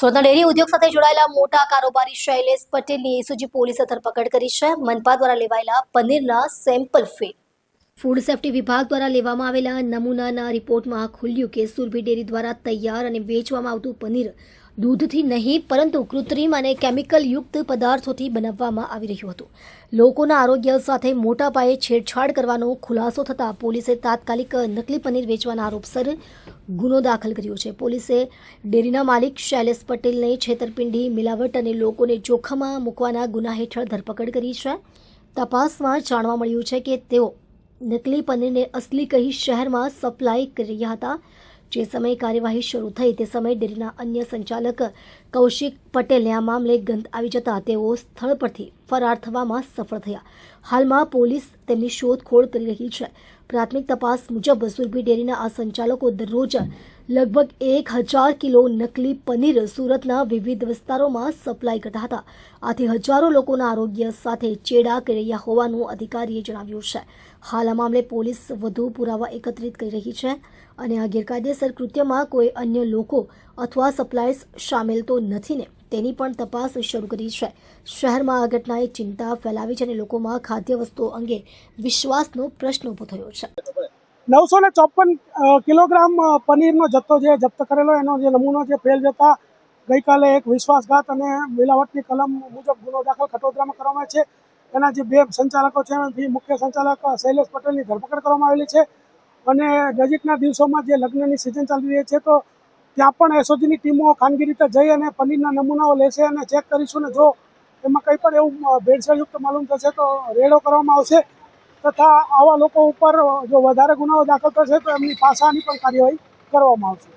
સુરતના ડેરી ઉદ્યોગ સાથે જોડાયેલા મોટા કારોબારી શૈલેષ પટેલની એસઓજી પોલીસે ધરપકડ કરી છે. મનપા દ્વારા લેવાયેલા પનીરના સેમ્પલ ફેલ. ફૂડ સેફ્ટી વિભાગ દ્વારા લેવામાં આવેલા નમૂનાના રિપોર્ટમાં ખુલ્યું કે સુરભી ડેરી દ્વારા તૈયાર અને વેચવામાં આવતું પનીર દૂધથી નહીં પરંતુ કૃત્રિમ અને કેમિકલ યુક્ત પદાર્થોથી બનાવવામાં આવી રહ્યું હતું. લોકોના આરોગ્ય સાથે મોટા પાયે છેડછાડ કરવાનો ખુલાસો થતાં પોલીસે તાત્કાલિક નકલી પનીર વેચવાના આરોપસર ગુનો દાખલ કર્યો છે. પોલીસે ડેરીના માલિક શૈલેષ પટેલને છેતરપિંડી, મિલાવટ અને લોકોને જોખમમાં મૂકવાના ગુના હેઠળ ધરપકડ કરી છે. તપાસમાં જાણવા મળ્યું છે કે તેઓ નકલી પનીરને અસલી કહી શહેરમાં સપ્લાય કરી રહ્યા હતા. જે સમયે કાર્યવાહી શરૂ થઈ તે સમયે ડેરીના અન્ય સંચાલક કૌશિક પટેલને આ મામલે ગંધ આવી જતા તેઓ સ્થળ પરથી ફરાર થવામાં સફળ થયા. હાલમાં પોલીસ તેમની શોધખોળ કરી રહી છે. પ્રાથમિક તપાસ મુજબ સુરભી ડેરીના આ સંચાલકો દરરોજ લગભગ 1000 કિલો નકલી પનીર સુરતના વિવિધ વિસ્તારોમાં સપ્લાય કરતા હતા. આથી હજારો લોકોના આરોગ્ય સાથે ચેડા કરી રહ્યા હોવાનું અધિકારીએ જણાવ્યું છે. હાલ આ મામલે પોલીસ વધુ પુરાવા એકત્રિત કરી રહી છે અને આ ગેરકાયદેસર કૃત્યમાં કોઈ અન્ય લોકો અથવા સપ્લાયર્સ સામેલ તો નથી ને તેની પણ તપાસ શરૂ કરી છે. શહેરમાં આ ઘટનાએ ચિંતા ફેલાવી છે અને લોકોમાં ખાદ્ય વસ્તુઓ અંગે વિશ્વાસનો પ્રશ્ન ઊભો થયો છે. 954 કિલોગ્રામ પનીરનો જથ્થો જે જપ્ત કરેલો એનો જે નમૂનો જે ફેલ જતા ગઈકાલે એક વિશ્વાસઘાત અને મિલાવટની કલમ મુજબ ગુનો દાખલ ખટોદરામાં કરવામાં છે. એના જે બે સંચાલકો છે એમાંથી મુખ્ય સંચાલક શૈલેષ પટેલની ધરપકડ કરવામાં આવેલી છે અને નજીકના દિવસોમાં જે લગ્નની સિઝન ચાલી રહી છે તો ત્યાં પણ એસઓજીની ટીમો ખાનગી રીતે જઈ અને પનીરના નમૂનાઓ લેશે અને ચેક કરીશું. ને જો એમાં કંઈ પણ એવું ભેળસેળયુક્ત માલુમ થશે તો રેડો કરવામાં આવશે તથા આવા લોકો ઉપર જો વધારે ગુનાઓ દાખલ થશે તો એમની પાસાની પણ કાર્યવાહી કરવામાં આવશે.